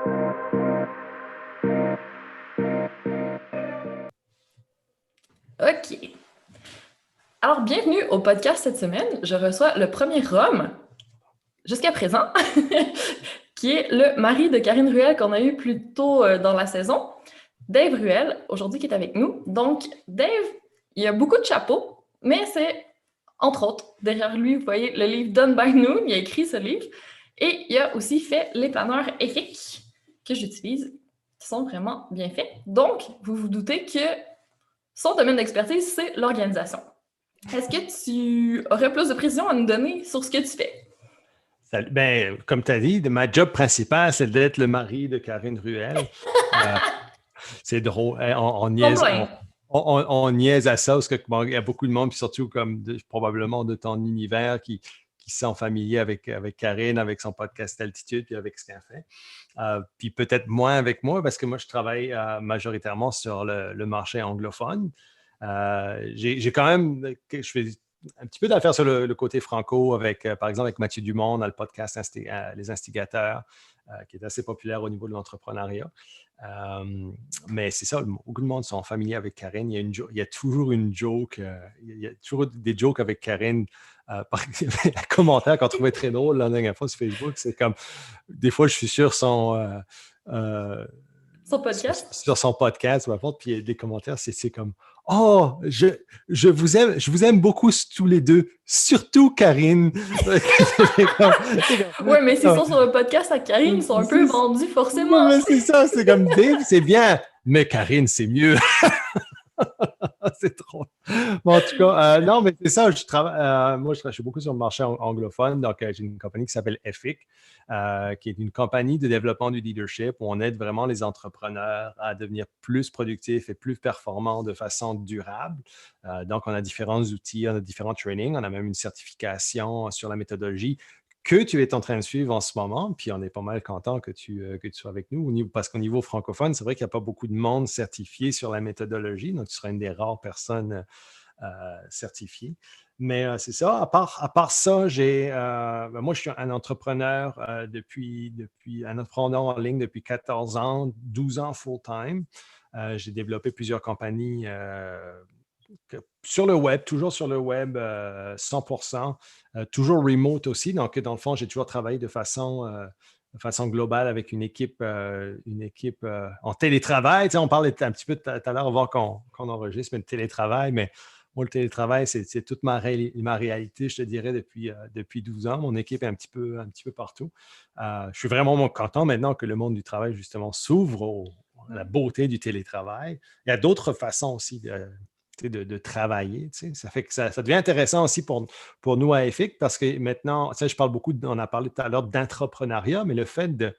OK. Alors, bienvenue au podcast cette semaine. Je reçois le premier homme, jusqu'à présent, qui est le mari de Karine Ruel qu'on a eu plus tôt dans la saison, Dave Ruel, aujourd'hui qui est avec nous. Donc, Dave, il a beaucoup de chapeaux, mais c'est, entre autres, derrière lui, vous voyez le livre Done by Noon, il a écrit ce livre, et il a aussi fait les planeurs EFIC que j'utilise, qui sont vraiment bien faits. Donc, vous vous doutez que son domaine d'expertise, c'est l'organisation. Est-ce que tu aurais plus de précision à nous donner sur ce que tu fais? Ben, comme tu as dit, ma job principale, c'est d'être le mari de Karine Ruel. Euh, c'est drôle. On niaise à ça parce que bon, il y a beaucoup de monde, puis surtout probablement de ton univers qui sont familiers avec Karine, avec son podcast Altitude, puis avec ce qu'elle fait. Puis peut-être moins avec moi parce que moi, je travaille majoritairement sur le marché anglophone. J'ai quand même, je fais un petit peu d'affaires sur le côté franco avec, par exemple, avec Mathieu Dumont dans le podcast Les Instigateurs, qui est assez populaire au niveau de l'entrepreneuriat. Mais c'est ça, beaucoup de monde sont familiers avec Karine. Il y a toujours une joke, il y a toujours des jokes avec Karine. Un commentaire qu'on trouvait très drôle la dernière fois sur Facebook, c'est comme, des fois, je suis sur son podcast? sur son podcast, puis il y a des commentaires, c'est comme oh, je vous aime beaucoup tous les deux, surtout Karine. Oui, mais s'ils sont sur le podcast à Karine, ils sont un peu vendus forcément. Mais c'est ça, c'est comme Dave, c'est bien, mais Karine, c'est mieux. C'est trop. Bon, en tout cas, non, mais c'est ça. Moi, je travaille beaucoup sur le marché anglophone. Donc, j'ai une compagnie qui s'appelle EFIC, qui est une compagnie de développement du leadership où on aide vraiment les entrepreneurs à devenir plus productifs et plus performants de façon durable. Donc, on a différents outils, on a différents trainings, on a même une certification sur la méthodologie que tu es en train de suivre en ce moment, puis on est pas mal content que tu sois avec nous, parce qu'au niveau francophone, c'est vrai qu'il n'y a pas beaucoup de monde certifié sur la méthodologie, donc tu seras une des rares personnes certifiées. Mais c'est ça, à part ça, moi je suis un entrepreneur un entrepreneur en ligne depuis 14 ans, 12 ans full-time. J'ai développé plusieurs compagnies sur le web, toujours sur le web, 100%, toujours remote aussi. Donc, dans le fond, j'ai toujours travaillé de façon globale avec une équipe en télétravail. Tu sais, on parlait un petit peu tout à l'heure avant qu'on enregistre, mais le télétravail, mais moi, le télétravail, c'est toute ma réalité, je te dirais, depuis 12 ans. Mon équipe est un petit peu partout. Je suis vraiment content maintenant que le monde du travail, justement, s'ouvre à la beauté du télétravail. Il y a d'autres façons aussi de travailler. Ça fait que ça devient intéressant aussi pour nous à EFIC parce que maintenant, je parle beaucoup, on a parlé tout à l'heure d'entrepreneuriat, mais le fait de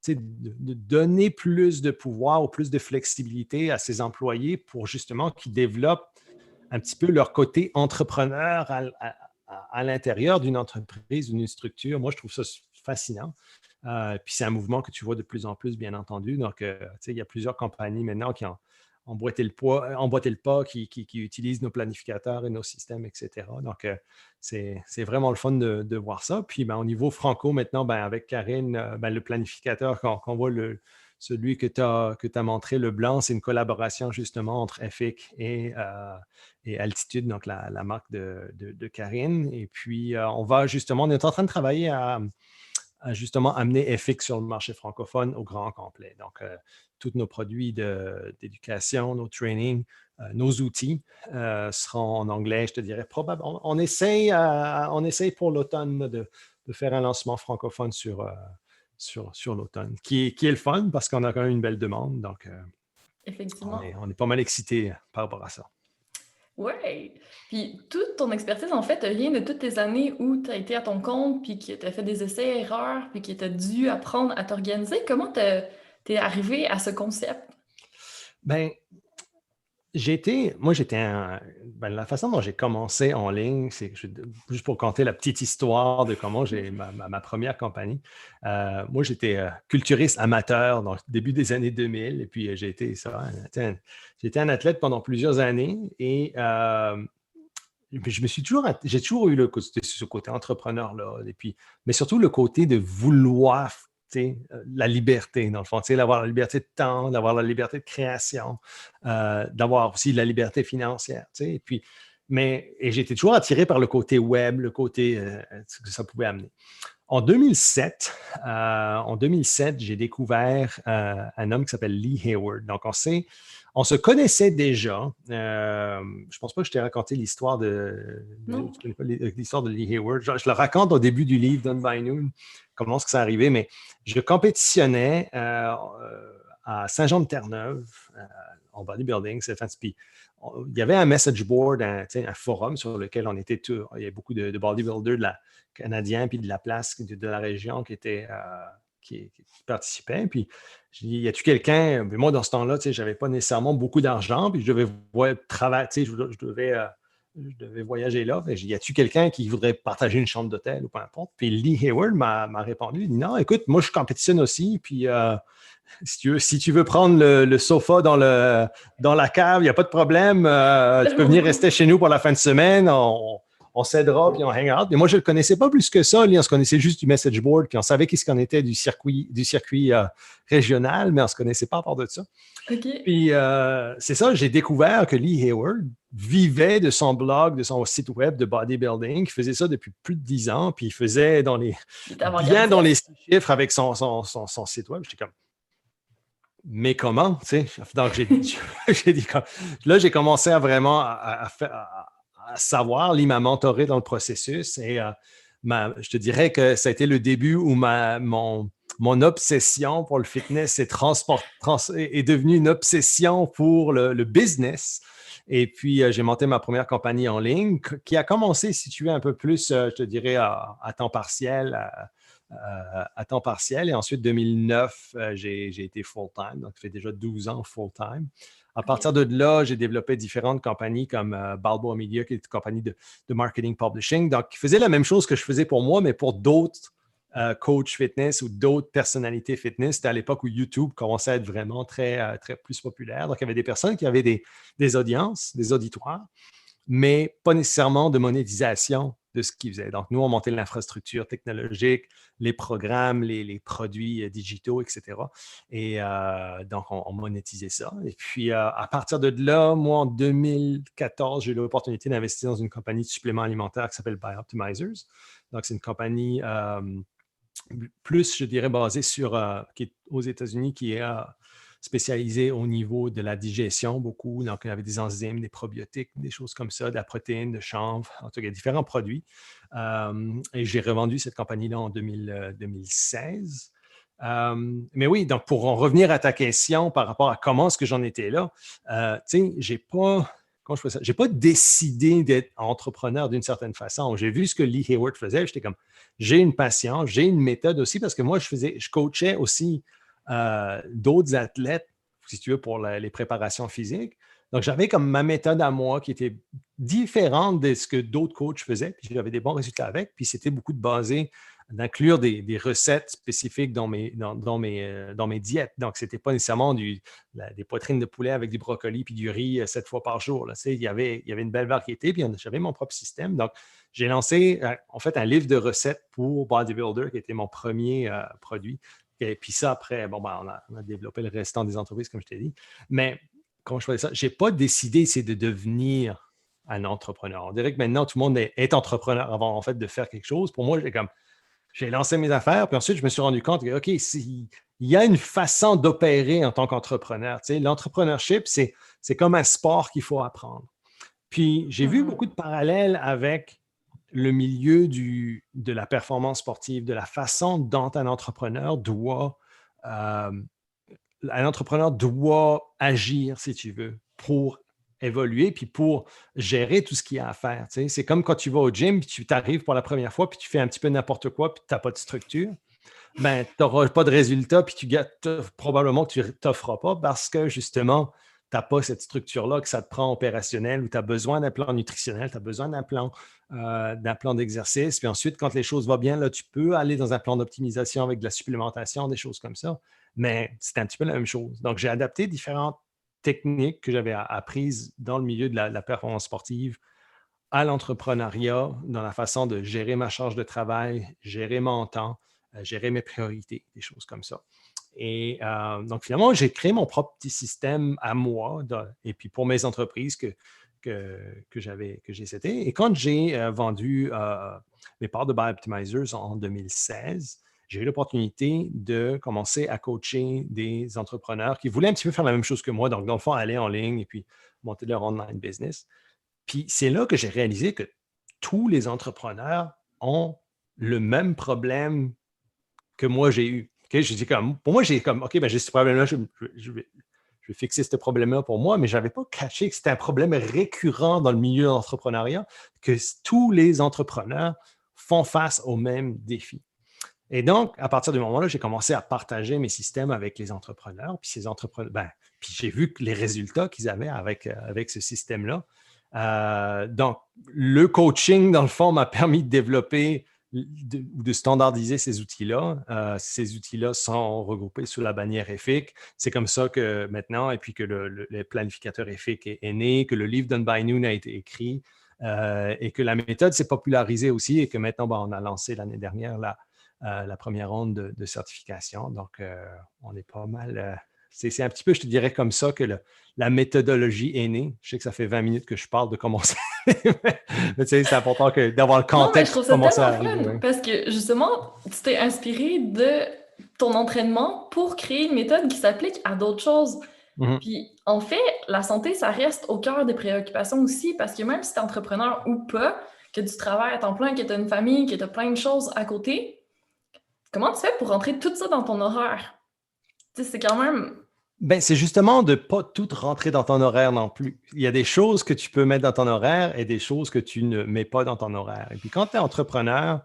donner plus de pouvoir ou plus de flexibilité à ses employés pour justement qu'ils développent un petit peu leur côté entrepreneur à l'intérieur d'une entreprise, d'une structure. Moi, je trouve ça fascinant. Puis c'est un mouvement que tu vois de plus en plus, bien entendu. Donc, il y a plusieurs compagnies maintenant qui ont emboîté le pas, qui utilisent nos planificateurs et nos systèmes, etc. Donc, c'est vraiment le fun de voir ça. Puis, au niveau franco, maintenant, avec Karine, le planificateur qu'on voit, celui que tu as montré, le blanc, c'est une collaboration justement entre EFIC et Altitude, donc la marque de Karine. Et puis, on est en train de travailler à justement amener EFIC sur le marché francophone au grand complet. Donc, tous nos produits d'éducation, nos trainings, nos outils seront en anglais, je te dirais probablement. On essaye pour l'automne de faire un lancement francophone sur l'automne, qui est le fun parce qu'on a quand même une belle demande. Donc, effectivement. on est pas mal excités par rapport à ça. Oui. Puis toute ton expertise, en fait, vient de toutes tes années où tu as été à ton compte, puis que tu as fait des essais-erreurs, puis que tu as dû apprendre à t'organiser. Comment t'es arrivé à ce concept? Ben, la façon dont j'ai commencé en ligne, c'est juste pour compter la petite histoire de comment j'ai ma première compagnie. Moi, j'étais culturiste amateur dans le début des années 2000 et puis j'ai été un athlète pendant plusieurs années et j'ai toujours eu ce côté entrepreneur-là, mais surtout le côté de vouloir la liberté, dans le fond, d'avoir la liberté de temps, d'avoir la liberté de création, d'avoir aussi la liberté financière. Et j'étais toujours attiré par le côté web, le côté ce que ça pouvait amener. En 2007, j'ai découvert un homme qui s'appelle Lee Hayward. Donc, on se connaissait déjà. Je ne pense pas que je t'ai raconté l'histoire l'histoire de Lee Hayward. Je le raconte au début du livre Done by Noon, comment est-ce que ça arrivait, mais je compétitionnais à Saint-Jean-de-Terre-Neuve en bodybuilding. Puis, il y avait un message board, un forum sur lequel on était tous. Il y avait beaucoup de bodybuilders canadiens puis de la place de la région qui participaient. Puis, je dis, y a-tu quelqu'un? Moi, dans ce temps-là, je n'avais pas nécessairement beaucoup d'argent, puis je devais travailler, je devais voyager là. J'ai dit, y a-tu quelqu'un qui voudrait partager une chambre d'hôtel ou peu importe? Puis Lee Hayward m'a répondu, il dit, non, écoute, moi, je compétitionne aussi, puis si tu veux prendre le sofa dans la cave, il n'y a pas de problème. Tu peux venir rester chez nous pour la fin de semaine. On s'aidera, puis on hang out. Mais moi, je ne le connaissais pas plus que ça. Lui, on se connaissait juste du message board, puis on savait qu'est-ce qu'on était du circuit régional, mais on ne se connaissait pas à part de ça. Okay. Puis, c'est ça, j'ai découvert que Lee Hayward vivait de son blog, de son site web de bodybuilding. Il faisait ça depuis plus de 10 ans, puis il faisait bien dans les 6 chiffres avec son site web. J'étais comme, mais comment, Donc, j'ai dit, là, j'ai commencé à vraiment à savoir. Lee m'a mentoré dans le processus et je te dirais que ça a été le début où mon obsession pour le fitness est devenue une obsession pour le business. Et puis, j'ai monté ma première compagnie en ligne qui a commencé, si tu veux, un peu plus, je te dirais, à temps partiel, à temps partiel. Et ensuite, 2009, j'ai été full-time. Donc, ça fait déjà 12 ans full-time. À partir de là, j'ai développé différentes compagnies comme Balboa Media, qui est une compagnie de marketing publishing. Donc, qui faisait la même chose que je faisais pour moi, mais pour d'autres coachs fitness ou d'autres personnalités fitness. C'était à l'époque où YouTube commençait à être vraiment très, très plus populaire. Donc, il y avait des personnes qui avaient des audiences, des auditoires, mais pas nécessairement de monétisation de ce qu'ils faisaient. Donc, nous, on montait l'infrastructure technologique, les programmes, les produits digitaux, etc. Et donc, on monétisait ça. Et puis, à partir de là, moi, en 2014, j'ai eu l'opportunité d'investir dans une compagnie de suppléments alimentaires qui s'appelle Bioptimizers. Donc, c'est une compagnie plus, je dirais, basée qui est aux États-Unis, qui est spécialisé au niveau de la digestion beaucoup. Donc, il y avait des enzymes, des probiotiques, des choses comme ça, de la protéine, de chanvre, en tout cas, différents produits. Et j'ai revendu cette compagnie-là en 2016. Mais oui, donc pour en revenir à ta question par rapport à comment est-ce que j'en étais là, j'ai pas décidé d'être entrepreneur d'une certaine façon. J'ai vu ce que Lee Hayward faisait. J'étais comme, j'ai une passion, j'ai une méthode aussi parce que moi, je coachais aussi d'autres athlètes, si tu veux, pour les préparations physiques. Donc, j'avais comme ma méthode à moi qui était différente de ce que d'autres coachs faisaient, puis j'avais des bons résultats avec, puis c'était beaucoup d'inclure des recettes spécifiques dans mes diètes. Donc, ce n'était pas nécessairement des poitrines de poulet avec du brocoli puis du riz 7 fois par jour. Là. Il y avait une belle variété, puis j'avais mon propre système. Donc, j'ai lancé en fait un livre de recettes pour Bodybuilder qui était mon premier produit. Et puis ça, après, on a développé le restant des entreprises, comme je t'ai dit. Mais quand je faisais ça, je n'ai pas décidé de devenir un entrepreneur. On dirait que maintenant, tout le monde est entrepreneur avant, en fait, de faire quelque chose. Pour moi, j'ai lancé mes affaires, puis ensuite, je me suis rendu compte que, OK, il y a une façon d'opérer en tant qu'entrepreneur. L'entrepreneurship, c'est comme un sport qu'il faut apprendre. Puis, j'ai vu beaucoup de parallèles avec le milieu de la performance sportive, de la façon dont un entrepreneur doit agir, si tu veux, pour évoluer puis pour gérer tout ce qu'il y a à faire. C'est comme quand tu vas au gym puis tu t'arrives pour la première fois puis tu fais un petit peu n'importe quoi puis tu n'as pas de structure. Tu n'auras pas de résultat puis probablement que tu ne t'offres pas parce que justement, tu n'as pas cette structure-là que ça te prend opérationnel ou tu as besoin d'un plan nutritionnel, tu as besoin d'un plan d'exercice. Puis ensuite, quand les choses vont bien, là, tu peux aller dans un plan d'optimisation avec de la supplémentation, des choses comme ça. Mais c'est un petit peu la même chose. Donc, j'ai adapté différentes techniques que j'avais apprises dans le milieu de la performance sportive à l'entrepreneuriat, dans la façon de gérer ma charge de travail, gérer mon temps, gérer mes priorités, des choses comme ça. Et donc, finalement, j'ai créé mon propre petit système à moi et puis pour mes entreprises que j'ai setées. Et quand j'ai vendu mes parts de Bioptimizers en 2016, j'ai eu l'opportunité de commencer à coacher des entrepreneurs qui voulaient un petit peu faire la même chose que moi. Donc, dans le fond, aller en ligne et puis monter leur online business. Puis, c'est là que j'ai réalisé que tous les entrepreneurs ont le même problème que moi j'ai eu. Okay? J'ai dit comme, pour moi, j'ai comme, OK, ben, j'ai ce problème-là, je vais fixer ce problème-là pour moi, mais je n'avais pas caché que c'était un problème récurrent dans le milieu de l'entrepreneuriat, que tous les entrepreneurs font face aux mêmes défis. Et donc, à partir du moment-là, j'ai commencé à partager mes systèmes avec les entrepreneurs, puis ces entrepreneurs, puis j'ai vu les résultats qu'ils avaient avec ce système-là. Donc, le coaching, dans le fond, m'a permis de développer ou de standardiser ces outils-là. Ces outils-là sont regroupés sous la bannière EFIC. C'est comme ça que maintenant, et puis que le planificateur EFIC est né, que le livre Done by Noon a été écrit et que la méthode s'est popularisée aussi et que maintenant, on a lancé l'année dernière la première ronde de certification. Donc, on est pas mal. C'est un petit peu, je te dirais, comme ça que la méthodologie est née. Je sais que ça fait 20 minutes que je parle de commencer. Mais tu sais, c'est important d'avoir le Non, mais je contexte trouve pour ça commencer à tellement arriver. fun parce que justement, tu t'es inspiré de ton entraînement pour créer une méthode qui s'applique à d'autres choses. Mhm. Puis, en fait, la santé, ça reste au cœur des préoccupations aussi parce que même si tu es entrepreneur ou pas, que tu travailles à temps plein, que tu as une famille, que tu as plein de choses à côté, comment tu fais pour rentrer tout ça dans ton horaire? Tu sais, c'est quand même... Ben, c'est justement de ne pas tout rentrer dans ton horaire non plus. Il y a des choses que tu peux mettre dans ton horaire et des choses que tu ne mets pas dans ton horaire. Et puis quand tu es entrepreneur,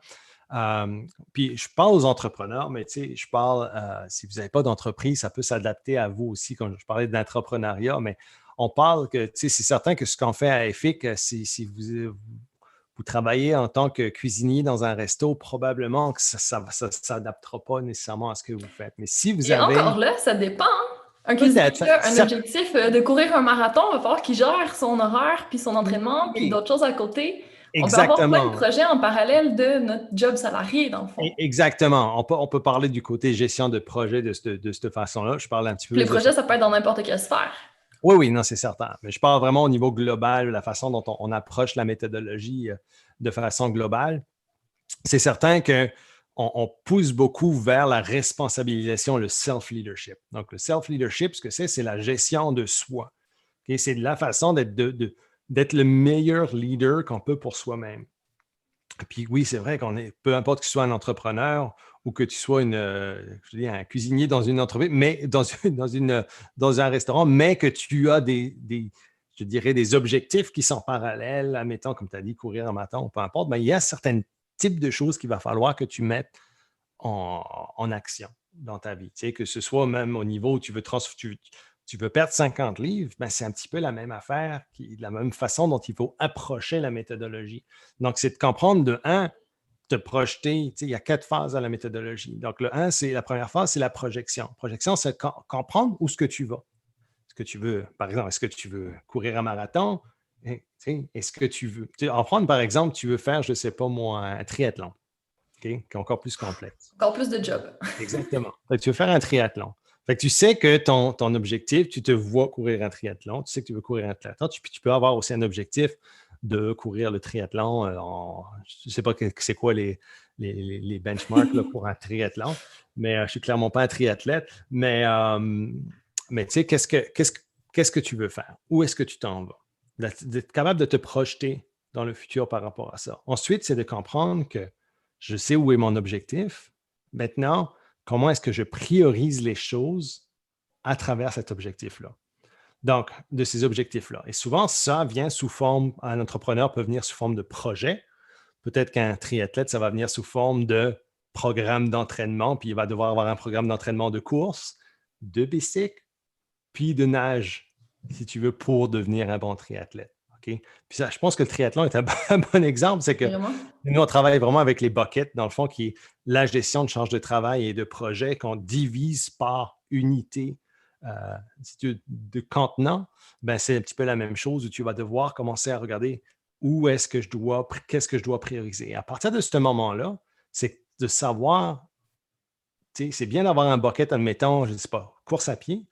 puis je parle aux entrepreneurs, mais tu sais, je parle, si vous n'avez pas d'entreprise, ça peut s'adapter à vous aussi. Quand je parlais d'entrepreneuriat, mais on parle que, tu sais, c'est certain que ce qu'on fait à EFIC, si vous travaillez en tant que cuisinier dans un resto, probablement que ça ne s'adaptera pas nécessairement à ce que vous faites. Mais si vous Et avez... encore là, ça dépend. Hein? Un cuisinier Peut-être, qui a un objectif de courir un marathon, il va falloir qu'il gère son horaire, puis son entraînement, puis oui, d'autres choses à côté. On peut avoir plein de exactement. projets en parallèle de notre job salarié, dans le fond. Exactement. On peut parler du côté gestion de projet de cette façon-là. Je parle un petit Puis peu les de projets, façon... ça peut être dans n'importe quelle sphère. Oui, oui, non, c'est certain. Mais je parle vraiment au niveau global, la façon dont on approche la méthodologie de façon globale. C'est certain qu'on pousse beaucoup vers la responsabilisation, le self-leadership. Donc, le self-leadership, ce que c'est la gestion de soi. Okay? C'est la façon d'être le meilleur leader qu'on peut pour soi-même. Puis oui, c'est vrai peu importe que tu sois un entrepreneur ou que tu sois un cuisinier dans une entreprise, mais dans un restaurant, mais que tu as je dirais, des objectifs qui sont parallèles, admettons, comme tu as dit, courir un matin ou peu importe, mais il y a certains types de choses qu'il va falloir que tu mettes en action dans ta vie. Tu sais, que ce soit même au niveau où tu veux perdre 50 livres, ben c'est un petit peu la même affaire, la même façon dont il faut approcher la méthodologie. Donc, c'est de comprendre de te projeter. Tu sais, il y a 4 phases à la méthodologie. Donc, la première phase, c'est la projection. Projection, c'est comprendre où ce que tu vas. Est-ce que tu veux, par exemple, est-ce que tu veux courir un marathon? Est-ce que tu veux, en prendre par exemple, tu veux faire, je ne sais pas moi, un triathlon, qui est encore plus complexe. Encore plus de job. Exactement. Fait que tu veux faire un triathlon. Fait que tu sais que ton objectif, tu te vois courir un triathlon, tu sais que tu veux courir un triathlon, puis tu peux avoir aussi un objectif de courir le triathlon. Je ne sais pas c'est quoi les benchmarks là, pour un triathlon, mais je ne suis clairement pas un triathlète. Mais tu sais, qu'est-ce que tu veux faire? Où est-ce que tu t'en vas? D'être capable de te projeter dans le futur par rapport à ça. Ensuite, c'est de comprendre que je sais où est mon objectif. Maintenant, comment est-ce que je priorise les choses à travers cet objectif-là? Donc, de ces objectifs-là. Et souvent, ça vient sous forme, un entrepreneur peut venir sous forme de projet. Peut-être qu'un triathlète, ça va venir sous forme de programme d'entraînement, puis il va devoir avoir un programme d'entraînement de course, de bicycle, puis de nage, si tu veux, pour devenir un bon triathlète. Okay? Puis ça, je pense que le triathlon est un bon exemple, c'est que Vraiment. nous, on travaille vraiment avec les buckets, dans le fond, qui est la gestion de charge de travail et de projet qu'on divise par unité de contenant. Ben, c'est un petit peu la même chose où tu vas devoir commencer à regarder qu'est-ce que je dois prioriser. À partir de ce moment-là, c'est de savoir c'est bien d'avoir un bucket, admettons, je ne sais pas, course à pied,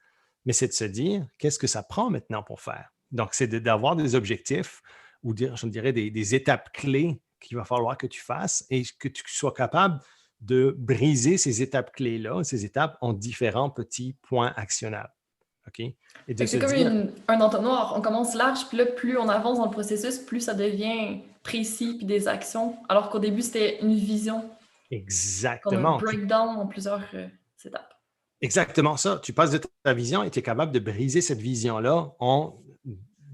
mais c'est de se dire, qu'est-ce que ça prend maintenant pour faire? Donc, c'est d'avoir des objectifs ou je dirais des étapes clés qu'il va falloir que tu fasses et que tu sois capable de briser ces étapes clés-là, ces étapes en différents petits points actionnables. OK? Et de Fait que se c'est comme dire, un entonnoir. On commence large, puis là, plus on avance dans le processus, plus ça devient précis, puis des actions. Alors qu'au début, c'était une vision qu'on a exactement, breakdown en plusieurs étapes. exactement ça. Tu passes de ta vision et tu es capable de briser cette vision-là en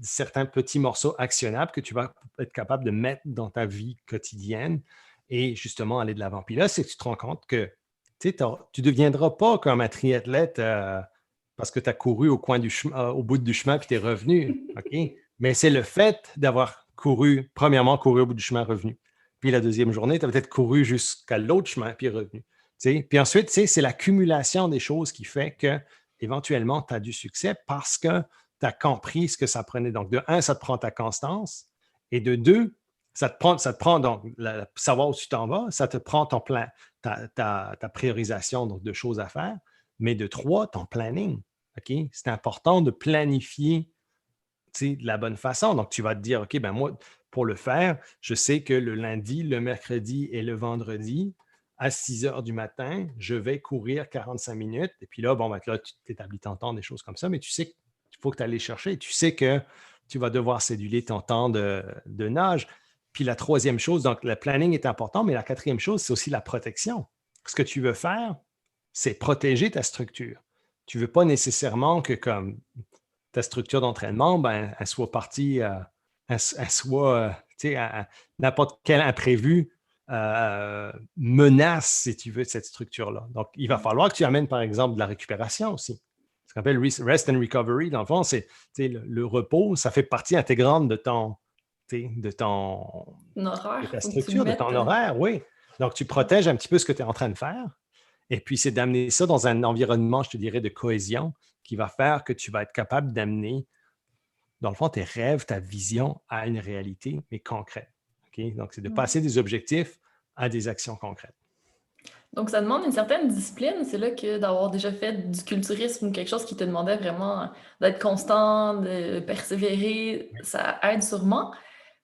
certains petits morceaux actionnables que tu vas être capable de mettre dans ta vie quotidienne et justement aller de l'avant. Puis là, c'est que tu te rends compte que tu ne deviendras pas comme un triathlète parce que tu as couru au bout du chemin puis tu es revenu. OK? Mais c'est le fait d'avoir couru, premièrement, couru au bout du chemin, revenu. Puis la deuxième journée, tu as peut-être couru jusqu'à l'autre chemin puis revenu. Puis ensuite, c'est l'accumulation des choses qui fait que éventuellement, tu as du succès parce que tu as compris ce que ça prenait. Donc, de un, ça te prend ta constance. Et de deux, ça te prend donc savoir où tu t'en vas, ça te prend ton plan, ta priorisation donc, de choses à faire. Mais de trois, ton planning. OK? C'est important de planifier de la bonne façon. Donc, tu vas te dire, OK, ben moi, pour le faire, je sais que le lundi, le mercredi et le vendredi, à 6 heures du matin, je vais courir 45 minutes. Et puis là, bon, ben, là, tu t'établis ton temps, des choses comme ça, mais tu sais qu'il faut que tu ailles les chercher. Tu sais que tu vas devoir céduler ton temps de nage. Puis la troisième chose, donc le planning est important, mais la quatrième chose, c'est aussi la protection. Ce que tu veux faire, c'est protéger ta structure. Tu ne veux pas nécessairement que comme ta structure d'entraînement, ben, elle soit partie, elle soit, n'importe quel imprévu menace, si tu veux, cette structure-là. Donc, il va falloir que tu amènes, par exemple, de la récupération aussi. Ce qu'on appelle rest and recovery, dans le fond, c'est le repos, ça fait partie intégrante de de ta Faut que tu le structure, de mettes. ton horaire, oui. Donc, tu protèges un petit peu ce que tu es en train de faire. Et puis, c'est d'amener ça dans un environnement, je te dirais, de cohésion qui va faire que tu vas être capable d'amener, dans le fond, tes rêves, ta vision à une réalité, mais concrète. OK? Donc, c'est de passer des objectifs à des actions concrètes. Donc, ça demande une certaine discipline. C'est là que d'avoir déjà fait du culturisme ou quelque chose qui te demandait vraiment d'être constant, de persévérer, ça aide sûrement.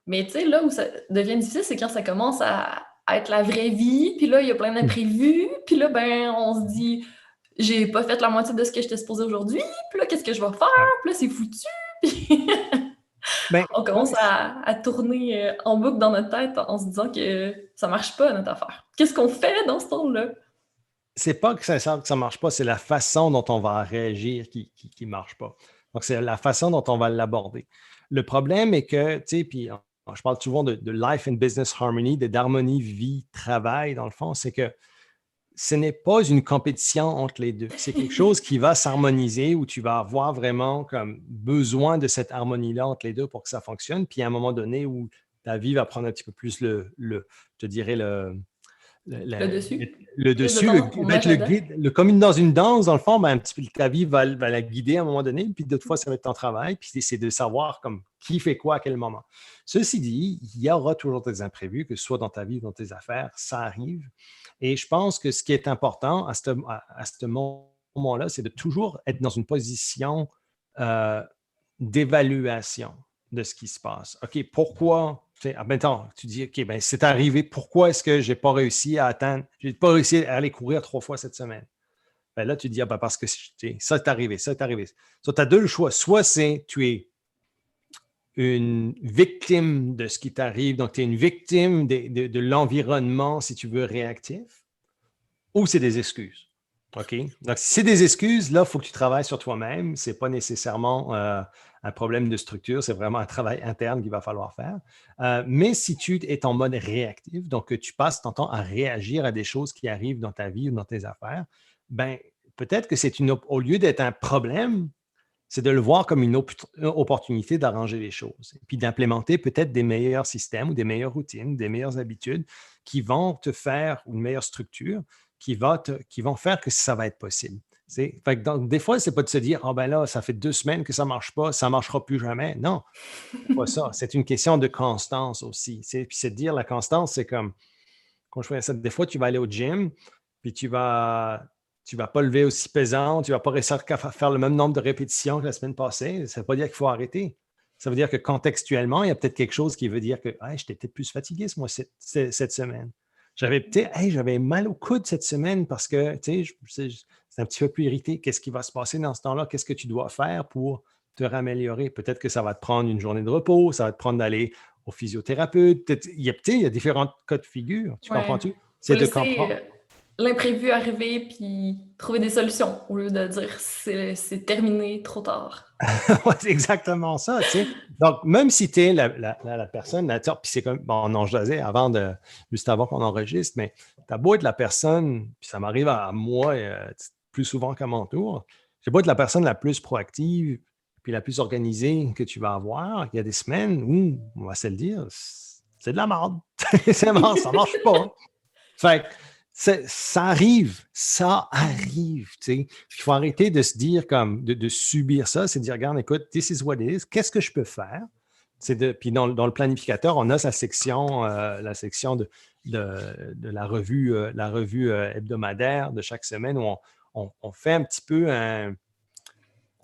Mais tu sais, là où ça devient difficile, c'est quand ça commence à être la vraie vie, puis là, il y a plein d'imprévus, puis là, ben, on se dit, j'ai pas fait la moitié de ce que j'étais supposée aujourd'hui, puis là, qu'est-ce que je vais faire? Ouais. Puis là, c'est foutu, puis Ben, on commence à tourner en boucle dans notre tête en se disant que ça marche pas, notre affaire. Qu'est-ce qu'on fait dans ce temps-là? c'est pas que ça ne marche pas, c'est la façon dont on va réagir qui ne marche pas. Donc, c'est la façon dont on va l'aborder. Le problème est que, tu sais, puis je parle souvent de life and business harmony, d'harmonie vie-travail, dans le fond, c'est que ce n'est pas une compétition entre les deux. C'est quelque chose qui va s'harmoniser où tu vas avoir vraiment comme besoin de cette harmonie-là entre les deux pour que ça fonctionne. Puis à un moment donné où ta vie va prendre un petit peu plus je te dirais, Le dessus? le Plus de dessus, temps pour va être le agenda? guide, comme dans une danse, dans le fond, ben, un petit peu, ta vie va la guider à un moment donné, puis d'autres fois, ça va être ton travail, puis c'est de savoir comme qui fait quoi à quel moment. Ceci dit, il y aura toujours des imprévus, que ce soit dans ta vie ou dans tes affaires, ça arrive. Et je pense que ce qui est important à ce moment-là, c'est de toujours être dans une position euh, d'évaluation de ce qui se passe. OK, pourquoi? Maintenant, tu dis, OK, ben, c'est arrivé, pourquoi est-ce que je n'ai pas réussi à atteindre, je n'ai pas réussi à aller courir 3 fois cette semaine? Ben là, tu dis, ah, ben, parce que ça est arrivé, ça est arrivé. So, tu as deux choix. Soit c'est tu es une victime de ce qui t'arrive, donc tu es une victime de l'environnement, si tu veux, réactif, ou c'est des excuses. OK? Donc, si c'est des excuses, là, il faut que tu travailles sur toi-même. Ce n'est pas nécessairement un problème de structure, c'est vraiment un travail interne qu'il va falloir faire. Mais si tu es en mode réactif, donc que tu passes ton temps à réagir à des choses qui arrivent dans ta vie ou dans tes affaires, ben peut-être que au lieu d'être un problème, c'est de le voir comme une opportunité d'arranger les choses et puis d'implémenter peut-être des meilleurs systèmes ou des meilleures routines, des meilleures habitudes qui vont te faire une meilleure structure, qui vont faire que ça va être possible. Donc, des fois, ce n'est pas de se dire, ah ben là, ça fait 2 semaines que ça ne marche pas, ça ne marchera plus jamais. Non, c'est pas ça. C'est une question de constance aussi. Puis c'est de dire, la constance, c'est comme, quand je fais ça, des fois, tu vas aller au gym, puis tu vas tu ne vas pas lever aussi pesant, tu ne vas pas réussir à faire le même nombre de répétitions que la semaine passée. Ça ne veut pas dire qu'il faut arrêter. Ça veut dire que contextuellement, il y a peut-être quelque chose qui veut dire que hey, j'étais peut-être plus fatigué cette semaine. J'avais mal au coude cette semaine parce que c'est un petit peu plus irrité. Qu'est-ce qui va se passer dans ce temps-là? Qu'est-ce que tu dois faire pour te raméliorer? Peut-être que ça va te prendre une journée de repos, ça va te prendre d'aller au physiothérapeute. Il y a différents cas de figure. Tu comprends-tu? C'est de comprendre. L'imprévu arriver puis trouver des solutions au lieu de dire c'est terminé trop tard. Ouais, c'est exactement ça. Donc, même si tu es la personne, puis c'est comme, bon, on en jasait juste avant qu'on enregistre, mais tu as beau être la personne, puis ça m'arrive à moi plus souvent qu'à mon tour, j'ai beau être la personne la plus proactive puis la plus organisée que tu vas avoir, il y a des semaines où, on va se le dire, c'est de la merde. Ça marche pas. Fait que ça arrive. Il faut arrêter de se dire comme, de subir ça, c'est de dire, regarde, écoute, this is what it is, qu'est-ce que je peux faire? Puis dans le planificateur, on a sa section, la section de la revue hebdomadaire de chaque semaine où on fait un petit peu un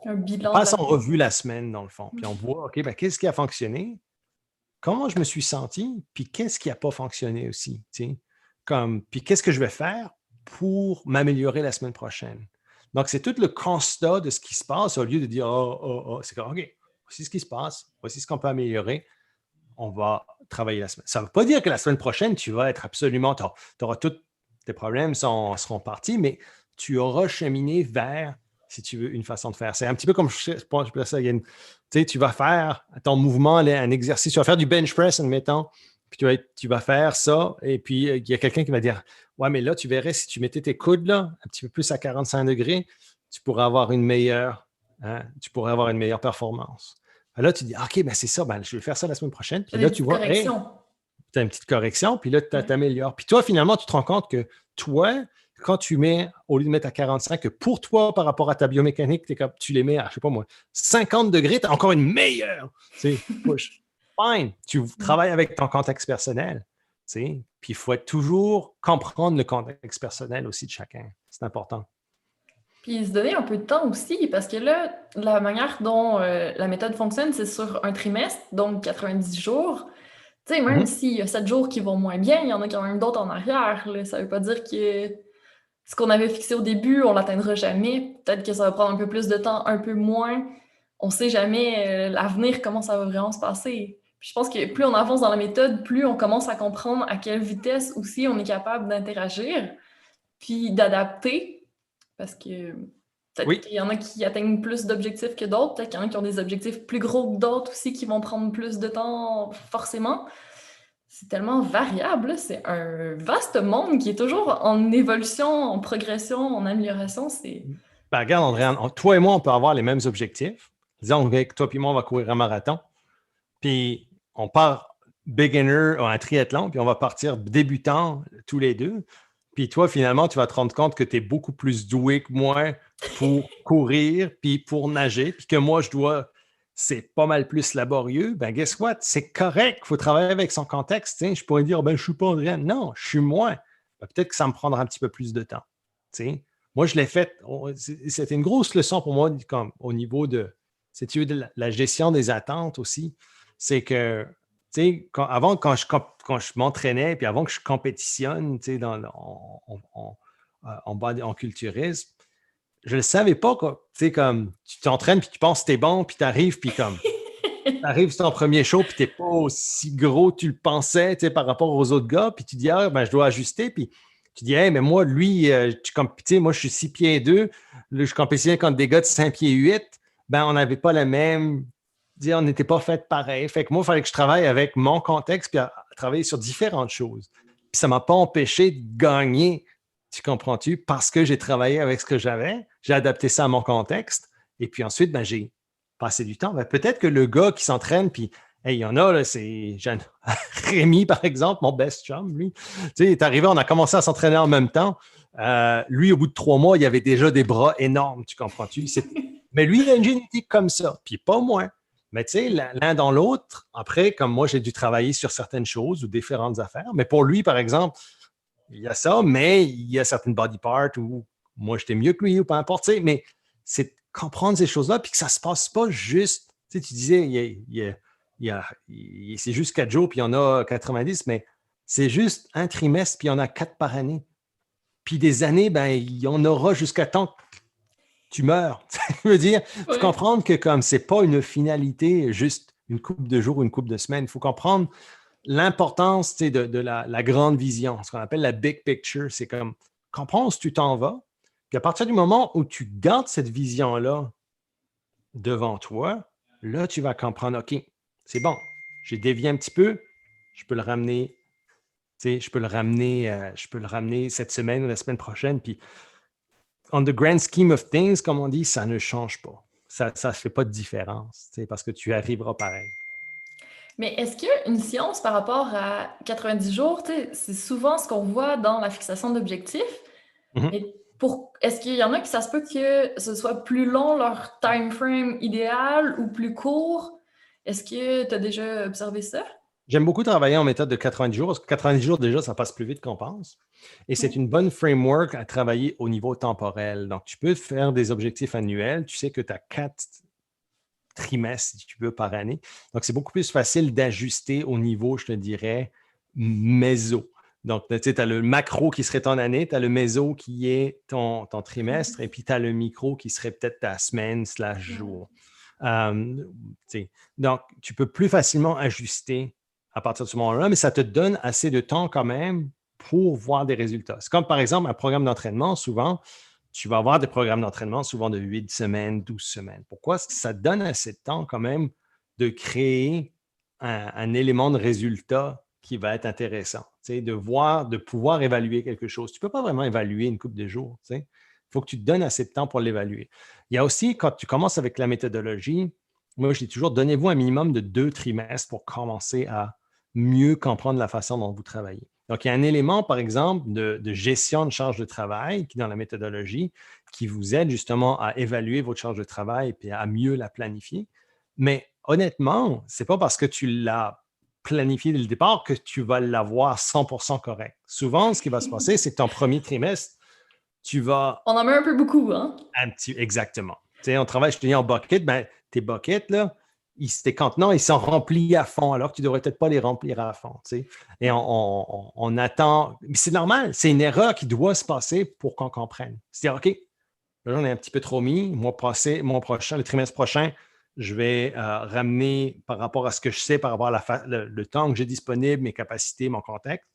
bilan. On passe en revue la semaine, dans le fond. Puis on voit, OK, ben, qu'est-ce qui a fonctionné? Comment je me suis senti? Puis qu'est-ce qui n'a pas fonctionné aussi? Puis qu'est-ce que je vais faire pour m'améliorer la semaine prochaine? Donc, c'est tout le constat de ce qui se passe au lieu de dire, c'est comme, OK, voici ce qui se passe, voici ce qu'on peut améliorer, on va travailler la semaine. Ça ne veut pas dire que la semaine prochaine, tu vas être absolument, tous tes problèmes seront partis, mais tu auras cheminé vers, si tu veux, une façon de faire. C'est un petit peu comme, je pense ça, tu vas faire ton mouvement, un exercice, tu vas faire du bench press, admettons, puis tu vas faire ça, et puis il y a quelqu'un qui va dire, ouais, mais là, tu verrais, si tu mettais tes coudes là, un petit peu plus à 45 degrés, tu pourrais avoir une meilleure performance. Là, tu dis, OK, ben c'est ça, ben, je vais faire ça la semaine prochaine. Puis là, tu vois, hey, tu as une petite correction, puis là, tu t'améliores. Puis toi, finalement, tu te rends compte que toi, quand tu mets, au lieu de mettre à 45, que pour toi, par rapport à ta biomécanique, tu les mets à, je sais pas moi, 50 degrés, tu as encore une meilleure. Push. Fine. Tu travailles avec ton contexte personnel. Puis il faut toujours comprendre le contexte personnel aussi de chacun. C'est important. Puis se donner un peu de temps aussi, parce que là, la manière dont la méthode fonctionne, c'est sur un trimestre, donc 90 jours. Tu sais, même s'il y a 7 jours qui vont moins bien, il y en a quand même d'autres en arrière. Là. Ça veut pas dire que ce qu'on avait fixé au début, on l'atteindra jamais. Peut-être que ça va prendre un peu plus de temps, un peu moins. On sait jamais l'avenir, comment ça va vraiment se passer. Puis je pense que plus on avance dans la méthode, plus on commence à comprendre à quelle vitesse aussi on est capable d'interagir, puis d'adapter. Parce que peut-être qu'il y en a qui atteignent plus d'objectifs que d'autres, peut-être qu'il y en a qui ont des objectifs plus gros que d'autres aussi qui vont prendre plus de temps forcément. C'est tellement variable, c'est un vaste monde qui est toujours en évolution, en progression, en amélioration. Ben, regarde, Andréane, toi et moi, on peut avoir les mêmes objectifs. Disons que toi et moi, on va courir un marathon. Puis on part beginner ou un triathlon, puis on va partir débutant tous les deux. Puis toi, finalement, tu vas te rendre compte que tu es beaucoup plus doué que moi pour courir, puis pour nager, puis que moi, c'est pas mal plus laborieux. Ben, guess what? C'est correct. Il faut travailler avec son contexte. T'sais. Je pourrais dire, ben, je suis pas Andréane. Non, je suis moi. Ben, peut-être que ça me prendra un petit peu plus de temps. T'sais. Moi, je l'ai fait. C'était une grosse leçon pour moi comme, au niveau de la gestion des attentes aussi. C'est que avant, quand je m'entraînais, puis avant que je compétitionne en culturisme, je ne savais pas, comme tu t'entraînes, puis tu penses que tu es bon, puis tu arrives, puis comme tu arrives sur ton premier show, puis tu n'es pas aussi gros que tu le pensais par rapport aux autres gars, puis tu dis, ah, ben, je dois ajuster, puis tu dis, hey, mais moi, lui, moi, je suis 6 pieds 2, là, je compétitionnais contre des gars de 5 pieds 8, ben, on n'avait pas la même. On n'était pas fait pareil. Fait que moi, il fallait que je travaille avec mon contexte puis à travailler sur différentes choses. Puis ça ne m'a pas empêché de gagner, tu comprends-tu? Parce que j'ai travaillé avec ce que j'avais, j'ai adapté ça à mon contexte, et puis ensuite, ben, j'ai passé du temps. Ben, peut-être que le gars qui s'entraîne, puis hey, il y en a, là, c'est Rémi, par exemple, mon best chum, lui. Tu sais, il est arrivé, on a commencé à s'entraîner en même temps. Lui, au bout de 3 mois, il avait déjà des bras énormes, tu comprends-tu? Mais lui, il a une génétique comme ça, puis pas moi. Mais tu sais, l'un dans l'autre, après, comme moi, j'ai dû travailler sur certaines choses ou différentes affaires. Mais pour lui, par exemple, il y a ça, mais il y a certaines body parts ou moi, j'étais mieux que lui ou peu importe, mais c'est de comprendre ces choses-là, puis que ça ne se passe pas juste, tu disais, c'est juste 4 jours, puis il y en a 90, mais c'est juste un trimestre, puis il y en a 4 par année. Puis des années, ben, il y en aura jusqu'à temps que tu meurs. Je veux dire, il faut comprendre que comme c'est pas une finalité, juste une couple de jours ou une couple de semaines, il faut comprendre l'importance de la grande vision, ce qu'on appelle la big picture. C'est comme comprendre où tu t'en vas, puis à partir du moment où tu gardes cette vision-là devant toi, là, tu vas comprendre, OK, c'est bon, j'ai dévié un petit peu, je peux le ramener, je peux le ramener cette semaine ou la semaine prochaine, puis on the grand scheme of things, comme on dit, ça ne change pas. Ça ne fait pas de différence, parce que tu arriveras pareil. Mais est-ce qu'il y a une science par rapport à 90 jours? C'est souvent ce qu'on voit dans la fixation d'objectifs. Mm-hmm. Est-ce qu'il y en a qui ça se peut que ce soit plus long leur time frame idéal ou plus court? Est-ce que tu as déjà observé ça? J'aime beaucoup travailler en méthode de 90 jours parce que 90 jours, déjà, ça passe plus vite qu'on pense. Et c'est une bonne framework à travailler au niveau temporel. Donc, tu peux faire des objectifs annuels. Tu sais que tu as 4 trimestres, si tu veux, par année. Donc, c'est beaucoup plus facile d'ajuster au niveau, je te dirais, méso. Donc, tu sais, as le macro qui serait ton année, tu as le méso qui est ton trimestre, et puis tu as le micro qui serait peut-être ta semaine/jour. Donc, tu peux plus facilement ajuster à partir de ce moment-là, mais ça te donne assez de temps quand même pour voir des résultats. C'est comme, par exemple, un programme d'entraînement. Souvent, tu vas avoir des programmes d'entraînement souvent de 8 semaines, 12 semaines. Pourquoi? Parce que ça te donne assez de temps quand même de créer un élément de résultat qui va être intéressant, de pouvoir évaluer quelque chose. Tu ne peux pas vraiment évaluer une couple de jours. Il faut que tu te donnes assez de temps pour l'évaluer. Il y a aussi, quand tu commences avec la méthodologie, moi, je dis toujours, donnez-vous un minimum de 2 trimestres pour commencer à mieux comprendre la façon dont vous travaillez. Donc, il y a un élément, par exemple, de gestion de charge de travail qui est dans la méthodologie qui vous aide justement à évaluer votre charge de travail et à mieux la planifier. Mais honnêtement, ce n'est pas parce que tu l'as planifié dès le départ que tu vas l'avoir 100% correct. Souvent, ce qui va se passer, c'est que ton premier trimestre, tu vas… On en met un peu beaucoup, hein? Exactement. Tu sais, on travaille, je te dis, en bucket, ben, tes buckets, là, tes contenants, ils sont remplis à fond, alors que tu ne devrais peut-être pas les remplir à fond. Tu sais. Et on attend. Mais c'est normal, c'est une erreur qui doit se passer pour qu'on comprenne. C'est-à-dire, OK, là, j'en ai un petit peu trop mis. Mois prochain, le trimestre prochain, je vais ramener par rapport à ce que je sais, par rapport à le temps que j'ai disponible, mes capacités, mon contexte.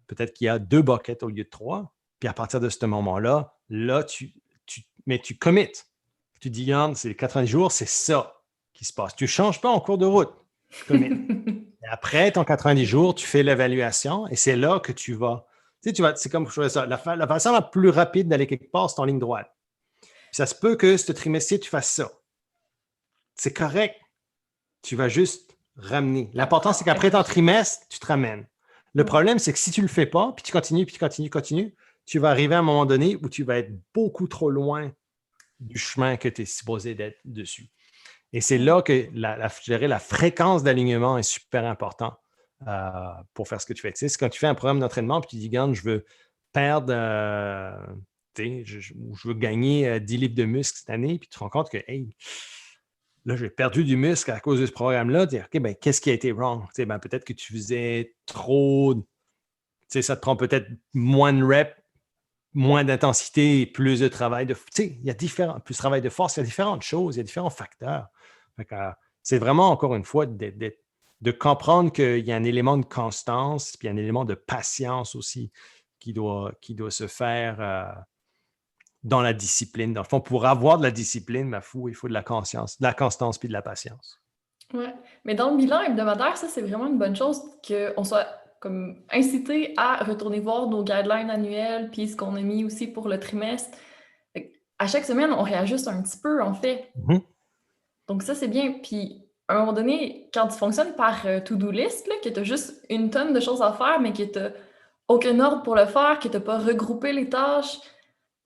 Peut-être qu'il y a 2 buckets au lieu de 3. Puis à partir de ce moment-là, mais tu commits. Tu dis, Yann, c'est les 90 jours, c'est ça qui se passe. Tu ne changes pas en cours de route. Tu commits. Et après ton 90 jours, tu fais l'évaluation et c'est là que tu vas. Tu sais, c'est comme je fais ça. La façon la plus rapide d'aller quelque part, c'est en ligne droite. Puis ça se peut que ce trimestre, tu fasses ça. C'est correct. Tu vas juste ramener. L'important, c'est qu'après ton trimestre, tu te ramènes. Le problème, c'est que si tu ne le fais pas, puis tu continues, tu vas arriver à un moment donné où tu vas être beaucoup trop loin du chemin que tu es supposé d'être dessus. Et c'est là que je dirais, la fréquence d'alignement est super importante pour faire ce que tu fais. Tu sais, c'est quand tu fais un programme d'entraînement puis tu dis, regarde, je veux perdre, je veux gagner 10 livres de muscle cette année, puis tu te rends compte que, hey, là, j'ai perdu du muscle à cause de ce programme-là. Tu dis, OK, ben, qu'est-ce qui a été wrong? Tu sais, ben, peut-être que tu faisais trop, tu sais, ça te prend peut-être moins de reps, moins d'intensité, plus de travail de… Tu sais, il y a plus de travail de force, il y a différentes choses, il y a différents facteurs. C'est vraiment, encore une fois, de comprendre qu'il y a un élément de constance, puis un élément de patience aussi qui doit se faire dans la discipline. Dans le fond, pour avoir de la discipline, il faut de la conscience, de la constance puis de la patience. Oui, mais dans le bilan hebdomadaire, ça, c'est vraiment une bonne chose qu'on soit comme incité à retourner voir nos guidelines annuels puis ce qu'on a mis aussi pour le trimestre. À chaque semaine, on réajuste un petit peu, en fait. Mm-hmm. Donc ça, c'est bien. Puis à un moment donné, quand tu fonctionnes par to-do list, là, que tu as juste une tonne de choses à faire, mais que tu n'as aucun ordre pour le faire, que tu n'as pas regroupé les tâches,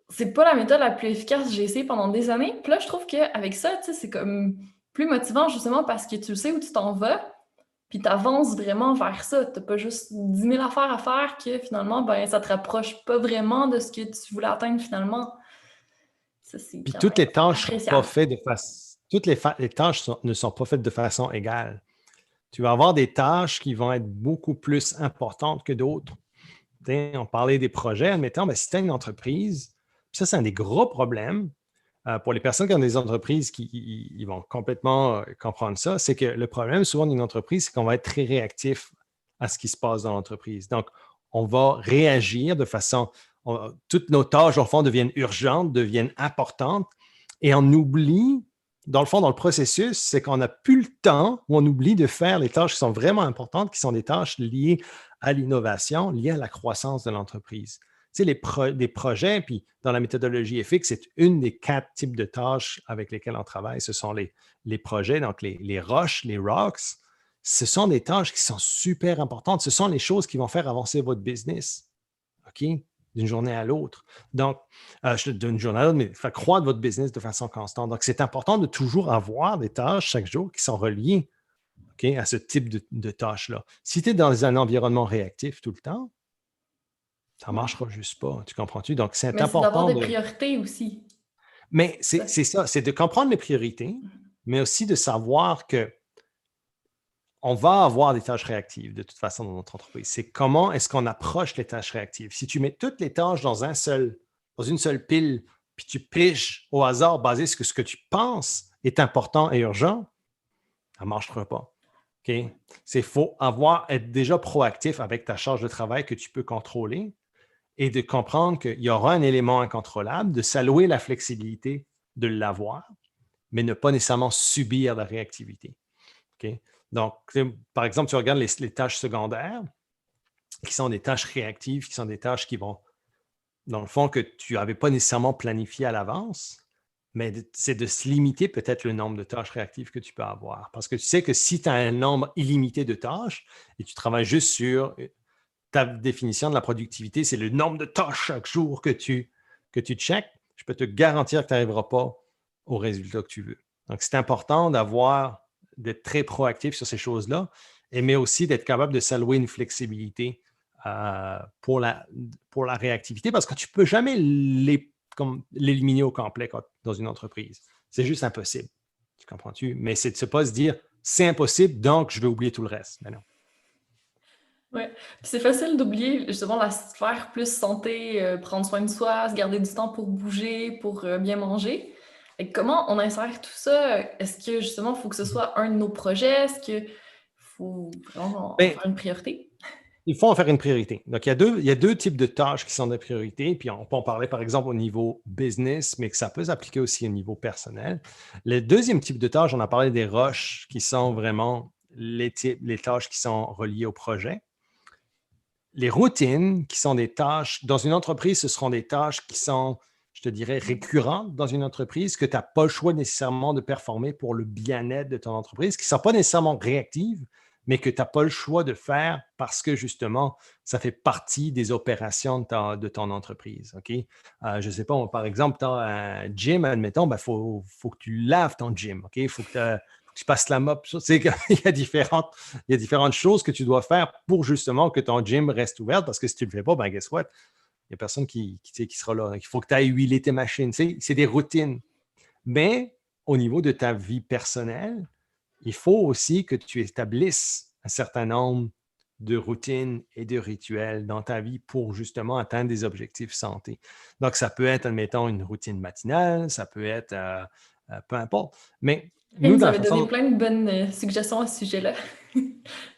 c'est pas la méthode la plus efficace que j'ai essayé pendant des années. Puis là, je trouve qu'avec ça, tu sais, c'est comme plus motivant justement parce que tu sais où tu t'en vas. puis tu avances vraiment vers ça. Tu n'as pas juste 10 000 affaires à faire que finalement, ben, ça te rapproche pas vraiment de ce que tu voulais atteindre finalement. Ça, c'est Puis quand toutes même les tâches sont pas appréciable. faites de façon, les tâches ne sont pas faites de façon égale. Tu vas avoir des tâches qui vont être beaucoup plus importantes que d'autres. On parlait des projets, admettons, ben, si tu as une entreprise, ça, c'est un des gros problèmes pour les personnes qui ont des entreprises qui ils vont complètement comprendre ça, c'est que le problème souvent d'une entreprise, c'est qu'on va être très réactif à ce qui se passe dans l'entreprise. Donc, on va réagir de façon, toutes nos tâches, au fond, deviennent urgentes, deviennent importantes, et on oublie, dans le fond, dans le processus, c'est qu'on n'a plus le temps ou on oublie de faire les tâches qui sont vraiment importantes, qui sont des tâches liées à l'innovation, liées à la croissance de l'entreprise. Tu sais, des projets, puis dans la méthodologie FX, c'est une des 4 types de tâches avec lesquelles on travaille. Ce sont les projets, donc les roches, les rocks. Ce sont des tâches qui sont super importantes. Ce sont les choses qui vont faire avancer votre business, OK? D'une journée à l'autre. Donc, d'une journée à l'autre, mais faire croître votre business de façon constante. Donc, c'est important de toujours avoir des tâches chaque jour qui sont reliées, OK, à ce type de tâches-là. Si tu es dans un environnement réactif tout le temps, ça ne Ouais. marchera juste pas. Tu comprends-tu? Donc, c'est Mais c'est d'avoir important des de. priorités aussi. Mais Ça, c'est ça, c'est de comprendre les priorités, mais aussi de savoir que on va avoir des tâches réactives de toute façon dans notre entreprise. C'est comment est-ce qu'on approche les tâches réactives. Si tu mets toutes les tâches dans une seule pile, puis tu piges au hasard basé sur ce que tu penses est important et urgent, ça ne marchera pas. OK? C'est faut être déjà proactif avec ta charge de travail que tu peux contrôler et de comprendre qu'il y aura un élément incontrôlable, de s'allouer la flexibilité de l'avoir, mais ne pas nécessairement subir la réactivité. OK? Donc, par exemple, tu regardes les tâches secondaires, qui sont des tâches réactives, qui sont des tâches qui vont, dans le fond, que tu n'avais pas nécessairement planifié à l'avance, mais c'est de se limiter peut-être le nombre de tâches réactives que tu peux avoir. Parce que tu sais que si tu as un nombre illimité de tâches et tu travailles juste sur ta définition de la productivité, c'est le nombre de tâches chaque jour que tu checkes, je peux te garantir que tu n'arriveras pas au résultat que tu veux. Donc, c'est important d'être très proactif sur ces choses-là, mais aussi d'être capable de s'allouer une flexibilité pour la réactivité parce que tu ne peux jamais l'éliminer au complet dans une entreprise. C'est juste impossible. Tu comprends-tu? Mais c'est de ne pas se dire c'est impossible, donc je vais oublier tout le reste. Mais non. ouais. Puis c'est facile d'oublier justement la sphère plus santé, prendre soin de soi, se garder du temps pour bouger, pour bien manger. Et comment on insère tout ça? Est-ce que justement, il faut que ce soit un de nos projets? Est-ce qu'il faut vraiment en Ben, faire une priorité? il faut en faire une priorité. Donc, il y a deux types de tâches qui sont des priorités. Puis, on peut en parler, par exemple, au niveau business, mais que ça peut s'appliquer aussi au niveau personnel. Le deuxième type de tâches, on a parlé des rushs, qui sont vraiment les tâches qui sont reliées au projet. Les routines, qui sont des tâches, dans une entreprise, ce seront des tâches qui sont, je te dirais, récurrentes dans une entreprise, que tu n'as pas le choix nécessairement de performer pour le bien-être de ton entreprise, qui ne sont pas nécessairement réactives, mais que tu n'as pas le choix de faire parce que justement, ça fait partie des opérations de ton entreprise. OK? Je ne sais pas, par exemple, tu as un gym, admettons, il faut que tu laves ton gym. OK? Il faut que tu passes la mop. Tu sais, il y a différentes choses que tu dois faire pour justement que ton gym reste ouvert parce que si tu ne le fais pas, ben guess what? Il n'y a personne qui sera là. Il faut que tu ailles huiler tes machines. Tu sais, c'est des routines. Mais au niveau de ta vie personnelle, il faut aussi que tu établisses un certain nombre de routines et de rituels dans ta vie pour justement atteindre des objectifs santé. Donc, ça peut être, admettons, une routine matinale, ça peut être peu importe. Mais Et nous, vous dans la avez donné façon. plein de bonnes suggestions à ce sujet-là.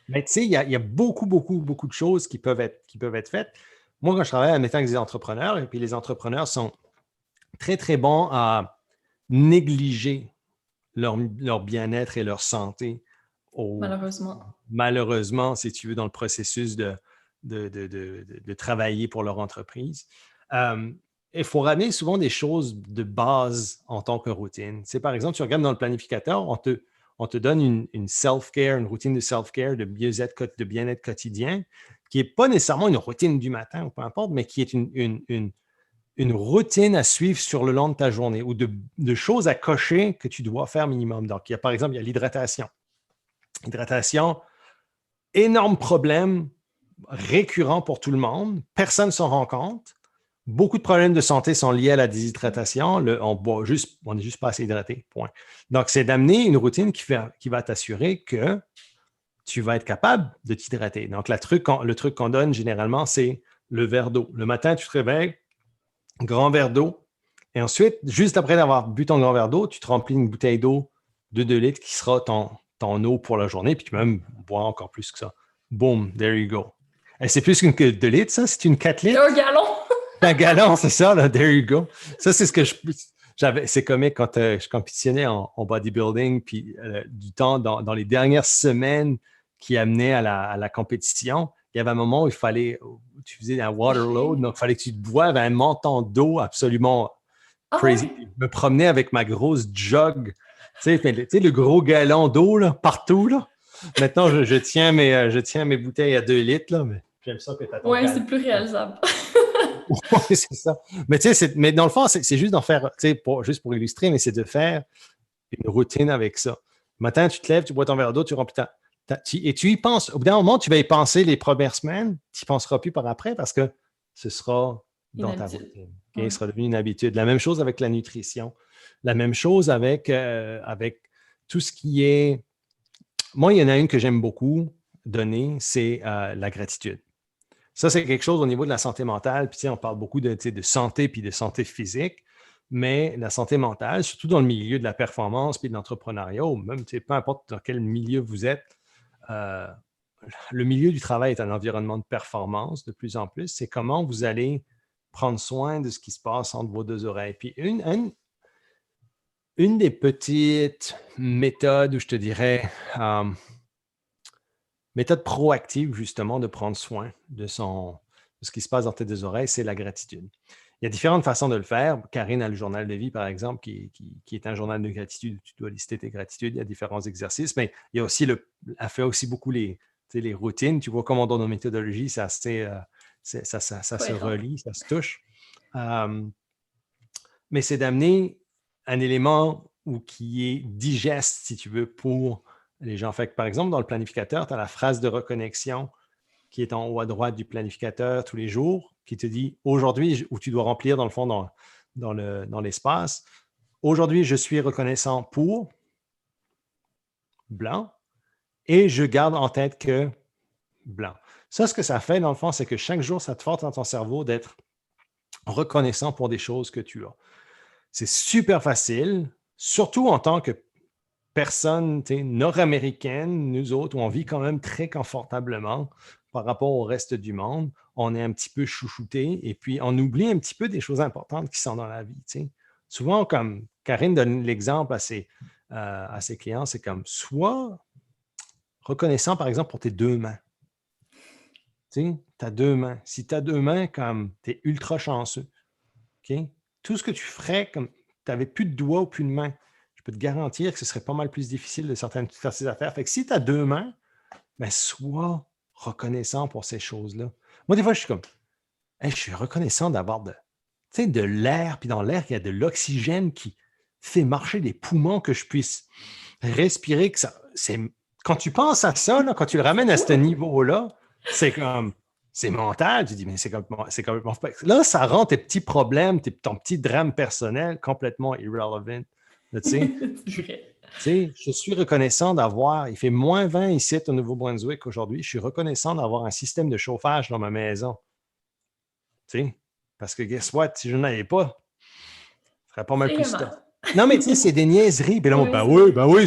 Mais tu sais, il y a beaucoup, beaucoup, beaucoup de choses qui peuvent être faites. Moi, quand je travaille en étant avec des entrepreneurs, et puis les entrepreneurs sont très, très bons à négliger leur bien-être et leur santé, Malheureusement. malheureusement, si tu veux, dans le processus de travailler pour leur entreprise. Il faut ramener souvent des choses de base en tant que routine. C'est par exemple, tu regardes dans le planificateur, on te donne une self-care, une routine de self-care, de bien-être quotidien, qui n'est pas nécessairement une routine du matin ou peu importe, mais qui est une routine à suivre sur le long de ta journée ou de choses à cocher que tu dois faire minimum. Donc, par exemple, il y a l'hydratation. Hydratation, énorme problème récurrent pour tout le monde. Personne ne s'en rend compte. Beaucoup de problèmes de santé sont liés à la déshydratation. On n'est juste pas assez hydraté, point. Donc, c'est d'amener une routine qui va t'assurer que tu vas être capable de t'hydrater. Donc, le truc qu'on donne généralement, c'est le verre d'eau. Le matin, tu te réveilles, grand verre d'eau. Et ensuite, juste après avoir bu ton grand verre d'eau, tu te remplis une bouteille d'eau de 2 litres qui sera ton eau pour la journée. Puis tu peux même boire encore plus que ça. Boom, there you go. Et c'est plus qu'une 2 litres, ça? C'est une 4 C'est litres? un gallon! Un gallon, c'est ça, là. There you go. Ça, c'est ce que j'avais. C'est comique quand je compétitionnais en bodybuilding, puis du temps, dans les dernières semaines qui amenaient à la compétition, il y avait un moment où tu faisais un water load, donc il fallait que tu te boives un montant d'eau absolument crazy. Ouais. Je me promenais avec ma grosse jug, tu sais, le gros gallon d'eau, là, partout, là. Maintenant, je tiens mes bouteilles à 2 litres, là, mais j'aime ça que tu as ton Ouais, gallon. c'est plus réalisable. Oui, c'est ça. Mais dans le fond, c'est juste d'en faire, juste pour illustrer, mais c'est de faire une routine avec ça. Le matin, tu te lèves, tu bois ton verre d'eau, tu remplis et tu y penses. Au bout d'un moment, tu vas y penser les premières semaines, tu n'y penseras plus par après parce que ce sera Une dans ta habitude. routine. Okay? Ouais. Ce sera devenu une habitude. La même chose avec la nutrition. La même chose avec tout ce qui est. Moi, il y en a une que j'aime beaucoup donner, c'est la gratitude. Ça, c'est quelque chose au niveau de la santé mentale. Puis, on parle beaucoup de santé puis de santé physique, mais la santé mentale, surtout dans le milieu de la performance puis de l'entrepreneuriat, ou même, peu importe dans quel milieu vous êtes, euh, le milieu du travail est un environnement de performance de plus en plus. C'est comment vous allez prendre soin de ce qui se passe entre vos deux oreilles. Puis, une des petites méthodes où je te dirais, méthode proactive, justement, de prendre soin de ce qui se passe dans tes deux oreilles, c'est la gratitude. Il y a différentes façons de le faire. Karine a le journal de vie, par exemple, qui est un journal de gratitude où tu dois lister tes gratitudes. Il y a différents exercices, mais il y a aussi elle fait aussi beaucoup les routines. Tu vois comment dans nos méthodologies, ça se Cohérent. relie, ça se touche. Mais c'est d'amener un élément qui est digeste, si tu veux, pour les gens. Fait que, par exemple, dans le planificateur, tu as la phrase de reconnexion qui est en haut à droite du planificateur tous les jours, qui te dit aujourd'hui, où tu dois remplir dans le fond, dans l'espace, aujourd'hui, je suis reconnaissant pour blanc et je garde en tête que blanc. Ça, ce que ça fait, dans le fond, c'est que chaque jour, ça te force dans ton cerveau d'être reconnaissant pour des choses que tu as. C'est super facile, surtout en tant que personne nord-américaine, nous autres, où on vit quand même très confortablement par rapport au reste du monde. On est un petit peu chouchouté et puis on oublie un petit peu des choses importantes qui sont dans la vie. T'sais. Souvent, comme Karine donne l'exemple à ses clients, c'est comme sois reconnaissant, par exemple, pour tes 2 mains. Tu as 2 mains. Si tu as 2 mains, comme tu es ultra chanceux. Okay? Tout ce que tu ferais comme tu n'avais plus de doigts ou plus de mains, je peux te garantir que ce serait pas mal plus difficile de faire ces affaires. Fait que si tu as 2 mains, ben, sois reconnaissant pour ces choses-là. Moi, des fois, je suis comme, hey, je suis reconnaissant d'avoir de l'air, puis dans l'air, il y a de l'oxygène qui fait marcher les poumons, que je puisse respirer. Quand tu penses à ça, là, quand tu le ramènes à ce niveau-là, c'est comme, c'est mental. Tu dis, mais c'est complètement. Là, ça rend tes petits problèmes, ton petit drame personnel complètement irrelevant. Là, C'est vrai. je suis reconnaissant il fait moins 20 ici au Nouveau-Brunswick aujourd'hui. Je suis reconnaissant d'avoir un système de chauffage dans ma maison. Parce que, guess what, si je n'en avais pas, ce serait pas mal plus Vraiment. tough. Non, mais c'est des niaiseries. Puis là, Oui, ben oui,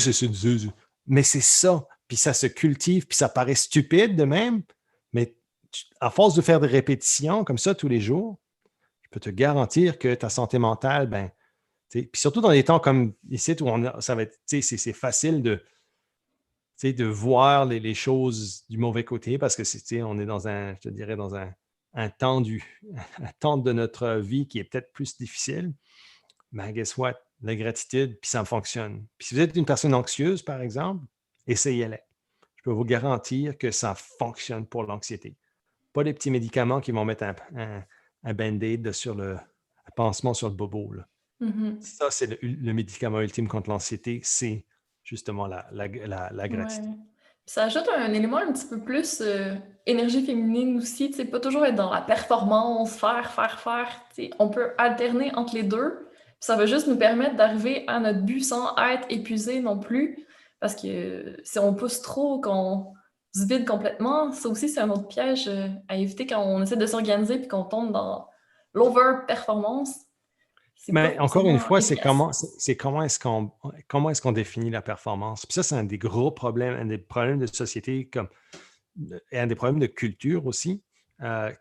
mais c'est ça. Puis ça se cultive, puis ça paraît stupide de même. Mais à force de faire des répétitions comme ça tous les jours, je peux te garantir que ta santé mentale, ben, puis surtout dans des temps comme ici où ça va être, c'est facile de voir les choses du mauvais côté parce que on est dans je te dirais, dans un temps un temps de notre vie qui est peut-être plus difficile. Mais guess what? La gratitude, puis ça fonctionne. Puis si vous êtes une personne anxieuse, par exemple, essayez-le. Je peux vous garantir que ça fonctionne pour l'anxiété. Pas des petits médicaments qui vont mettre un band-aid un pansement sur le bobo. Là. Mhm. Ça, c'est le médicament ultime contre l'anxiété, c'est justement la Ouais. gratitude. Ça ajoute un élément un petit peu plus énergie féminine aussi, tu sais, pas toujours être dans la performance, faire, tu sais, on peut alterner entre les deux, puis ça va juste nous permettre d'arriver à notre but sans être épuisé non plus, parce que si on pousse trop, qu'on se vide complètement, ça aussi c'est un autre piège à éviter quand on essaie de s'organiser puis qu'on tombe dans l'over-performance. C'est pas Mais encore une forcément fois, efficace. c'est comment est-ce qu'on définit la performance. Puis ça, c'est un des gros problèmes, un des problèmes de société comme et un des problèmes de culture aussi,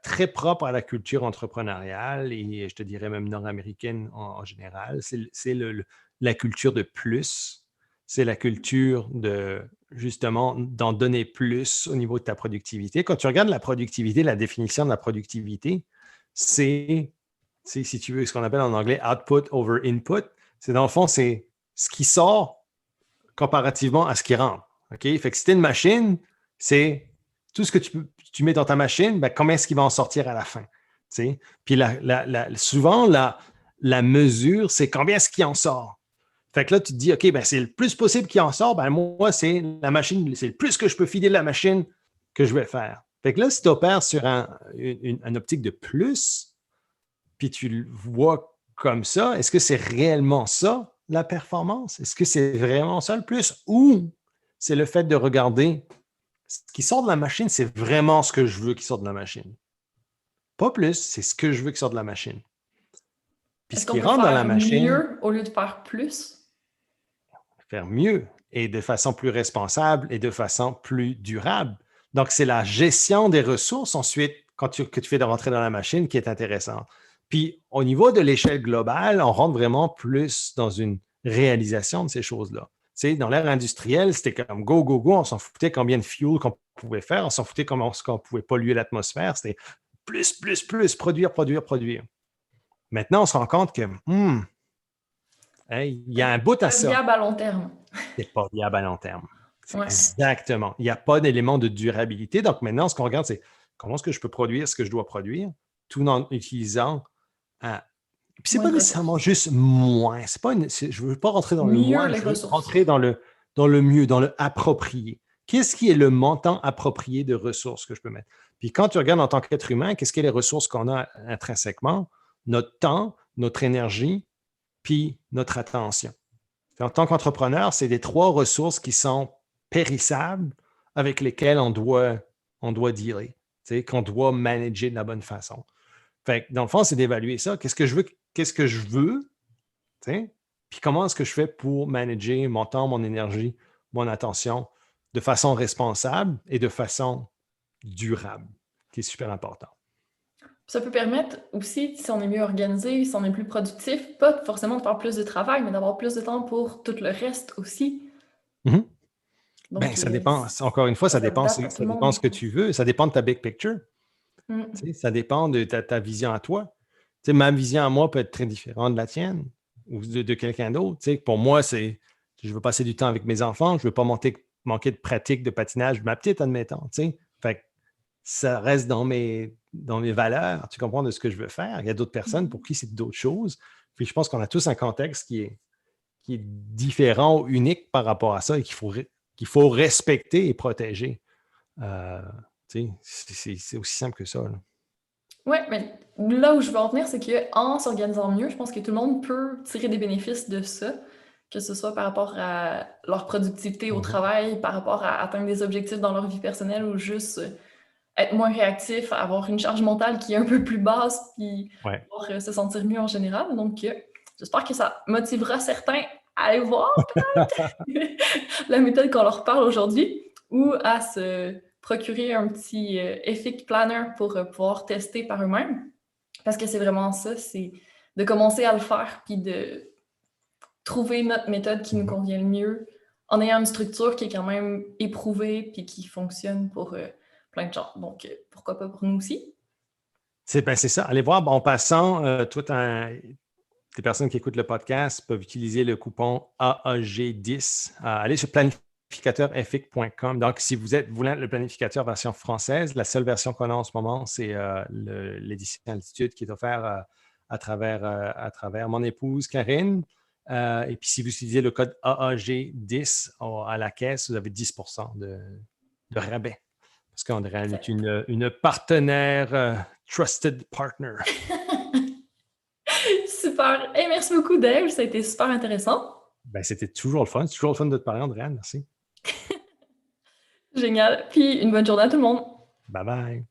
très propre à la culture entrepreneuriale et je te dirais même nord-américaine en général. C'est la culture de plus. C'est la culture de justement d'en donner plus au niveau de ta productivité. Quand tu regardes la productivité, la définition de la productivité, c'est si tu veux, ce qu'on appelle en anglais output over input. C'est dans le fond, c'est ce qui sort comparativement à ce qui rentre. OK? Fait que si tu es une machine, c'est tout ce que tu mets dans ta machine, ben, combien est-ce qu'il va en sortir à la fin? T'sais? Puis souvent, la mesure, c'est combien est-ce qu'il en sort. Fait que là, tu te dis, OK, ben, c'est le plus possible qu'il en sort. Ben, moi, c'est la machine, c'est le plus que je peux filer de la machine que je vais faire. Fait que là, si tu opères sur une optique de plus, puis tu le vois comme ça, est-ce que c'est réellement ça, la performance? Est-ce que c'est vraiment ça le plus? Ou c'est le fait de regarder ce qui sort de la machine, c'est vraiment ce que je veux qui sorte de la machine. Pas plus, c'est ce que je veux qui sorte de la machine. Puis Est-ce ce qu'on qui peut rentre dans la faire machine, mieux au lieu de faire plus? faire mieux et de façon plus responsable et de façon plus durable. Donc, c'est la gestion des ressources ensuite que tu fais de rentrer dans la machine qui est intéressante. Puis, au niveau de l'échelle globale, on rentre vraiment plus dans une réalisation de ces choses-là. Tu sais, dans l'ère industrielle, c'était comme go, go, go, on s'en foutait combien de fuel qu'on pouvait faire, on s'en foutait comment qu'on pouvait polluer l'atmosphère, c'était plus, produire, produire, produire. Maintenant, on se rend compte que, hey, il y a un bout à Pas ça. viable à long terme. C'est pas viable à long terme. C'est Ouais. exactement. Il n'y a pas d'élément de durabilité. Donc maintenant, ce qu'on regarde, c'est comment est-ce que je peux produire ce que je dois produire tout en utilisant. Puis c'est Moins pas de nécessairement ressources. juste moins. C'est pas je ne veux pas rentrer dans le Mieux moins, les je veux ressources. rentrer dans le mieux, dans le approprié. Qu'est-ce qui est le montant approprié de ressources que je peux mettre? Puis quand tu regardes en tant qu'être humain, qu'est-ce qui est les ressources qu'on a intrinsèquement? Notre temps, notre énergie, puis notre attention. En tant qu'entrepreneur, c'est les trois ressources qui sont périssables avec lesquelles on doit dealer, qu'on doit manager de la bonne façon. Fait que, dans le fond, c'est d'évaluer ça. Qu'est-ce que je veux, puis comment est-ce que je fais pour manager mon temps, mon énergie, mon attention de façon responsable et de façon durable, qui est super important. Ça peut permettre aussi, si on est mieux organisé, si on est plus productif, pas forcément de faire plus de travail, mais d'avoir plus de temps pour tout le reste aussi. Mhm. Ben, Donc, ça dépend. Encore une fois, ça ça dépend, s'adapte à tout ça le dépend monde. ce que tu veux. Ça dépend de ta big picture. Mm. Ça dépend de ta vision à toi. Ma vision à moi peut être très différente de la tienne ou de quelqu'un d'autre. Pour moi, c'est je veux passer du temps avec mes enfants, je ne veux pas manquer de pratique de patinage de ma petite, admettons. Fait que ça reste dans mes valeurs. Tu comprends de ce que je veux faire. Il y a d'autres personnes pour qui c'est d'autres choses. Puis je pense qu'on a tous un contexte qui est différent ou unique par rapport à ça et qu'il faut respecter et protéger. Euh, c'est aussi simple que ça. Là. Ouais, mais là où je veux en venir, c'est qu'en s'organisant mieux, je pense que tout le monde peut tirer des bénéfices de ça, que ce soit par rapport à leur productivité au Mhm. travail, par rapport à atteindre des objectifs dans leur vie personnelle ou juste être moins réactif, avoir une charge mentale qui est un peu plus basse, puis Ouais. pouvoir se sentir mieux en général. Donc, j'espère que ça motivera certains à aller voir la méthode qu'on leur parle aujourd'hui ou à se procurer un petit Epic Planner pour pouvoir tester par eux-mêmes. Parce que c'est vraiment ça, c'est de commencer à le faire puis de trouver notre méthode qui nous Mhm. convient le mieux en ayant une structure qui est quand même éprouvée puis qui fonctionne pour plein de gens. Donc, pourquoi pas pour nous aussi? C'est ça. Allez voir, en passant, les personnes qui écoutent le podcast peuvent utiliser le coupon AAG10. Allez sur planificateurfx.com. Donc, si vous voulez le planificateur version française, la seule version qu'on a en ce moment, c'est l'édition Altitude qui est offerte à travers mon épouse Karine. Et puis, si vous utilisez le code AAG10 à la caisse, vous avez 10% de rabais. Parce qu'Andréane est une partenaire, trusted partner. Super. Hey, merci beaucoup, Dave. Ça a été super intéressant. Ben, c'était toujours le fun. C'est toujours le fun de te parler, Andréane. Merci. Génial. Puis une bonne journée à tout le monde. Bye bye.